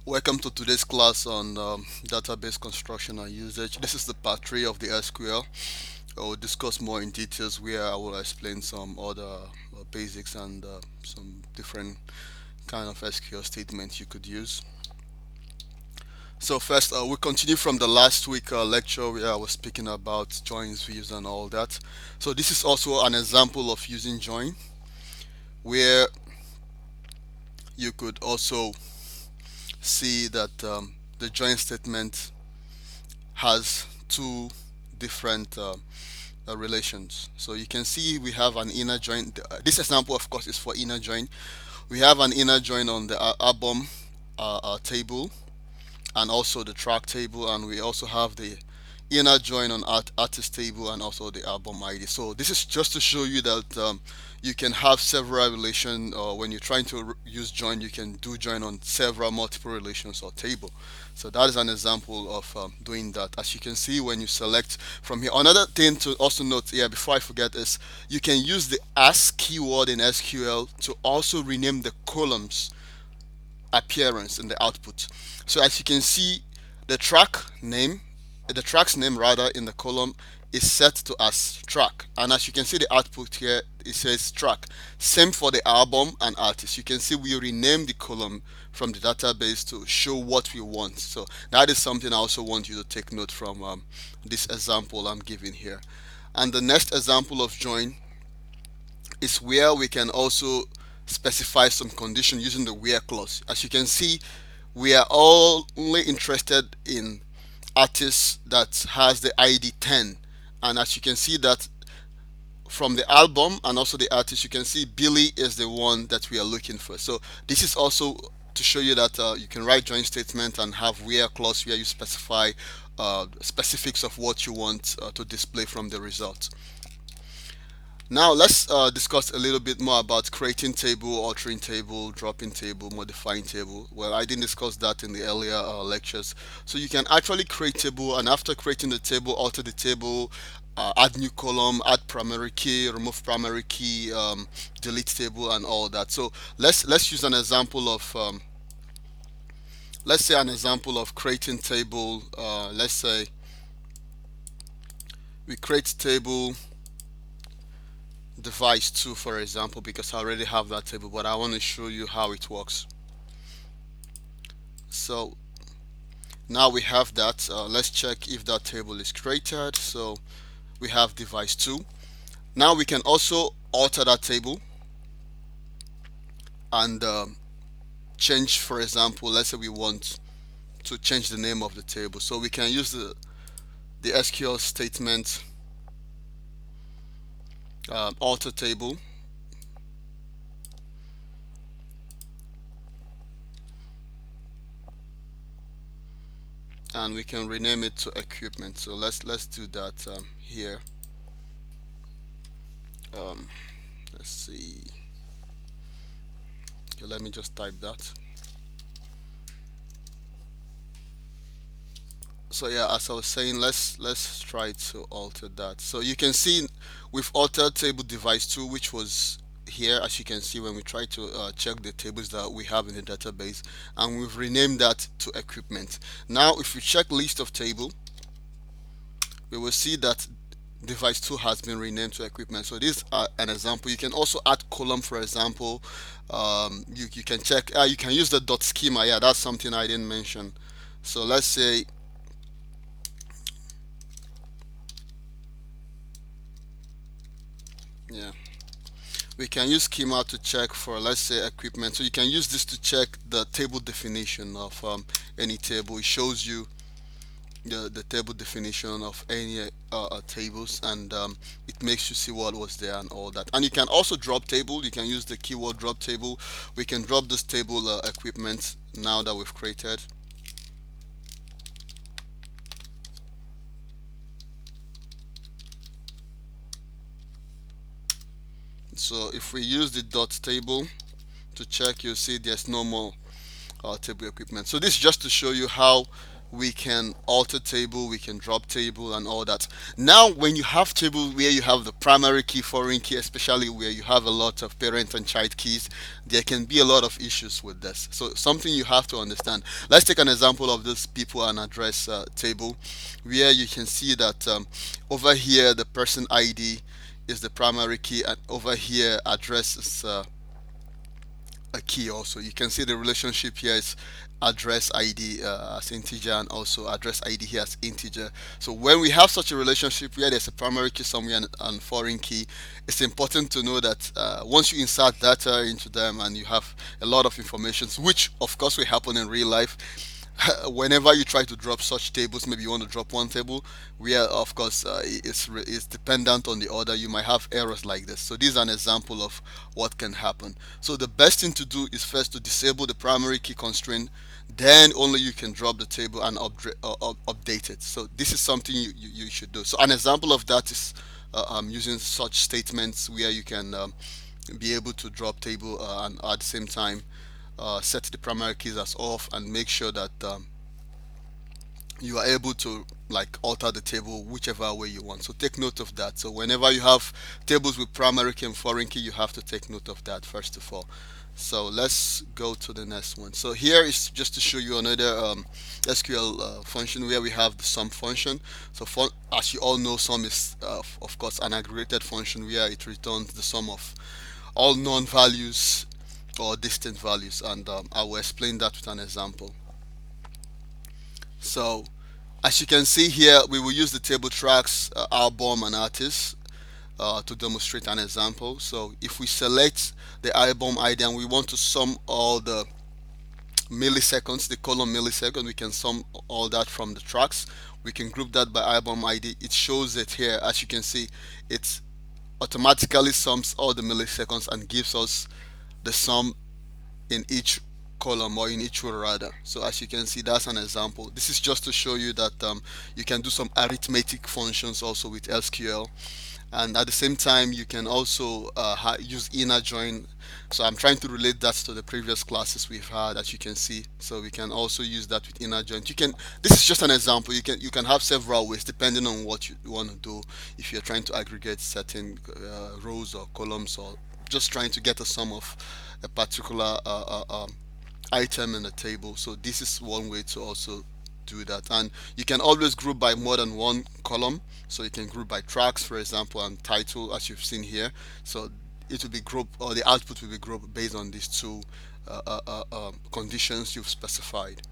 Welcome to today's class on database construction and usage. This is the part 3 of the SQL. I will discuss more in details where I will explain some other basics and some different kind of SQL statements you could use. So first, we continue from the last week lecture where I was speaking about joins, views, and all that. So this is also an example of using join, where you could also see that the join statement has two different relations. So you can see we have an inner join. This example, of course, is for inner join. We have an inner join on the album table and also the track table, and we also have the inner join on artist table and also the album ID. So this is just to show you that you can have several relations, or when you're trying to use join, you can do join on several multiple relations or table. So that is an example of doing that. As you can see when you select from here. Another thing to also note here before I forget is you can use the as keyword in SQL to also rename the columns appearance in the output. So as you can see, the track name, the track's name rather in the column is set to as track, and as you can see the output here, it says track. Same for the album and artist. You can see we rename the column from the database to show what we want. So that is something I also want you to take note from this example I'm giving here. And the next example of join is where we can also specify some condition using the where clause. As you can see, we are only interested in artists that has the ID 10, and as you can see that from the album and also the artist, you can see Billy is the one that we are looking for. So this is also to show you that you can write join statement and have where clause where you specify specifics of what you want to display from the result. Now let's discuss a little bit more about creating table, altering table, dropping table, modifying table. Well, I didn't discuss that in the earlier lectures. So you can actually create table, and after creating the table, alter the table, add new column, add primary key, remove primary key, delete table, and all that. So let's use an example of let's say an example of creating table. Let's say we create table device 2, for example, because I already have that table, but I want to show you how it works. So now we have that. Let's check if that table is created. So we have device 2. Now we can also alter that table and change, for example, let's say we want to change the name of the table. So we can use the SQL statement alter table, and we can rename it to equipment. So let's do that here. Um, let's see. Okay, let me just type that. So yeah, as I was saying, let's try to alter that. So you can see we've altered table device 2, which was here, as you can see when we try to check the tables that we have in the database, and we've renamed that to equipment. Now if we check list of table, we will see that device 2 has been renamed to equipment. So this is an example. You can also add column, for example. You can check, you can use the dot schema. Yeah, that's something I didn't mention. So let's say yeah, we can use schema to check for, let's say, equipment. So you can use this to check the table definition of any table. It shows you the table definition of any tables, and it makes you see what was there and all that. And you can also drop table. You can use the keyword drop table. We can drop this table equipment now that we've created. So if we use the dot table to check, you'll see there's no more table equipment. So this is just to show you how we can alter table, we can drop table and all that. Now when you have table where you have the primary key, foreign key, especially where you have a lot of parent and child keys, there can be a lot of issues with this. So something you have to understand. Let's take an example of this people and address table, where you can see that over here the person ID is the primary key, and over here address is a key. Also you can see the relationship here is address ID as integer, and also address ID here as integer. So when we have such a relationship where there's a primary key somewhere and foreign key, it's important to know that once you insert data into them and you have a lot of information, which of course will happen in real life, whenever you try to drop such tables, maybe you want to drop one table where of course it's dependent on the other, you might have errors like this. So this is an example of what can happen. So the best thing to do is first to disable the primary key constraint, then only you can drop the table and update it. So this is something you should do. So an example of that is using such statements where you can be able to drop table and at the same time set the primary keys as off, and make sure that you are able to like alter the table whichever way you want. So take note of that. So whenever you have tables with primary key and foreign key, you have to take note of that first of all. So let's go to the next one. So here is just to show you another SQL function where we have the sum function. So as you all know, sum is of course an aggregated function where it returns the sum of all known values or distant values, and I will explain that with an example. So as you can see here, we will use the table tracks, album and artist to demonstrate an example. So if we select the album ID and we want to sum all the milliseconds, the column millisecond, we can sum all that from the tracks. We can group that by album ID. It shows it here. As you can see, it automatically sums all the milliseconds and gives us the sum in each column, or in each row rather. So as you can see, that's an example. This is just to show you that you can do some arithmetic functions also with SQL, and at the same time you can also use inner join. So I'm trying to relate that to the previous classes we've had, as you can see. So we can also use that with inner join. You can, this is just an example, you can have several ways depending on what you want to do. If you're trying to aggregate certain rows or columns, or just trying to get a sum of a particular item in the table. So this is one way to also do that, and you can always group by more than one column. So you can group by tracks, for example, and title, as you've seen here. So it will be grouped, or the output will be grouped based on these two conditions you've specified.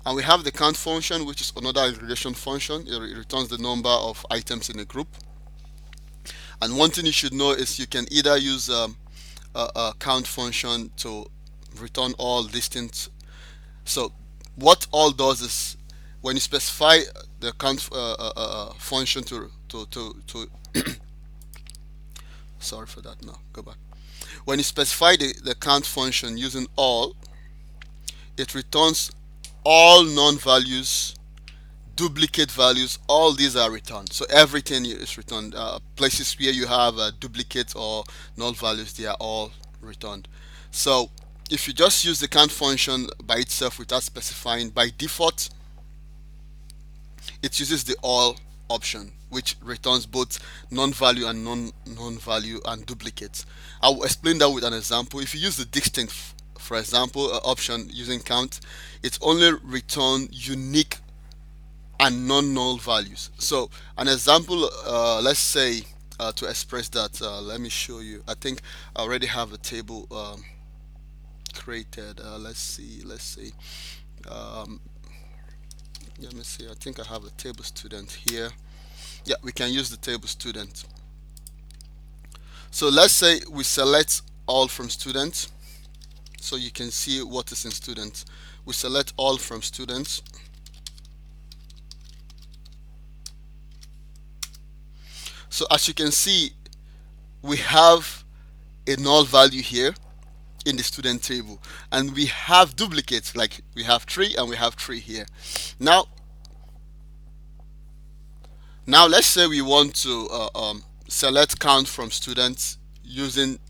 And we have the count function, which is another aggregation function. It returns the number of items in a group. And one thing you should know is you can either use a count function to return all distinct. So what all does is, when you specify the count function to sorry for that, now go back. When you specify the count function using all, it returns all non-values, duplicate values, all these are returned. So everything is returned. Places where you have duplicates or null values, they are all returned. So if you just use the count function by itself without specifying, by default it uses the all option, which returns both non-value and non-value and duplicates. I will explain that with an example. If you use the distinct, for example, option using count, it only return unique and non-null values. So an example, let's say to express that, let me show you. I think I already have a table created. Let's see. Um, Let me see. I think I have a table student here. Yeah, we can use the table student. So let's say we select all from students. So you can see what is in students. We select all from students. So as you can see, we have a null value here in the student table, and we have duplicates, like we have 3 and we have 3 here. Now let's say we want to select count from students using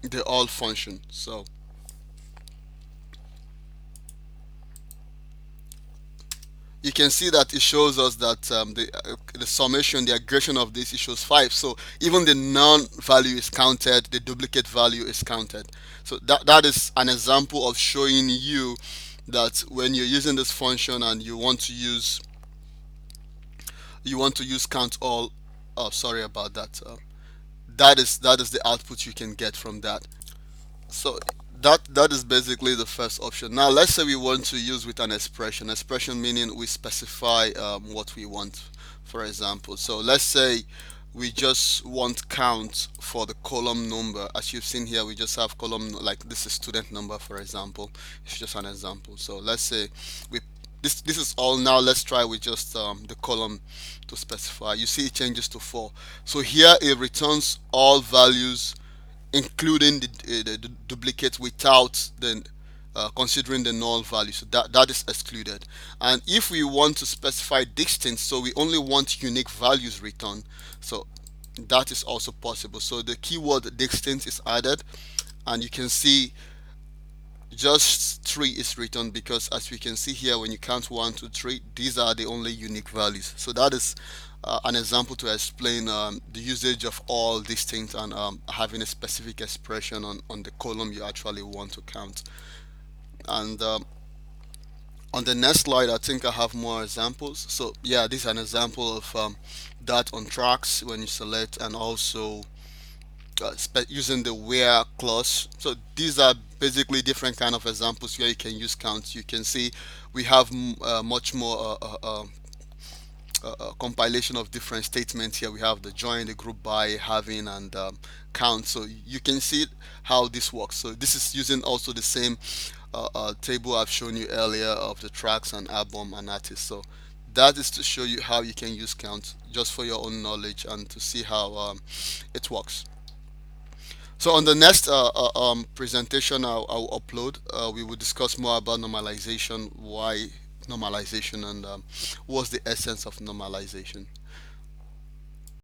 the all function. you can see that it shows us that the summation, the aggregation of this, it shows 5. So even the non-value is counted, the duplicate value is counted. So that is an example of showing you that when you're using this function and you want to use count all. Oh, sorry about that. That is the output you can get from that. So that is basically the first option. Now let's say we want to use with an expression. Expression meaning we specify what we want. For example, so let's say we just want count for the column number. As you've seen here, we just have column, like this is student number, for example. It's just an example. So let's say we this is all. Now let's try with just the column to specify. You see it changes to 4. So here it returns all values including the duplicate without the considering the null value. So that is excluded. And if we want to specify distinct, so we only want unique values returned, so that is also possible. So the keyword distinct is added, and you can see just 3 is written, because as we can see here, when you count 1 2 3, these are the only unique values. So that is an example to explain the usage of all these things, and having a specific expression on the column you actually want to count. And on the next slide, I think I have more examples. So yeah, this is an example of that on tracks when you select, and also using the where clause. So these are basically different kind of examples where you can use count. You can see we have much more compilation of different statements here. We have the join, the group by, having, and count. So you can see how this works. So this is using also the same table I've shown you earlier of the tracks and album and artists. So that is to show you how you can use count just for your own knowledge and to see how it works. So on the next presentation I'll upload, we will discuss more about normalization, why normalization, and what's the essence of normalization.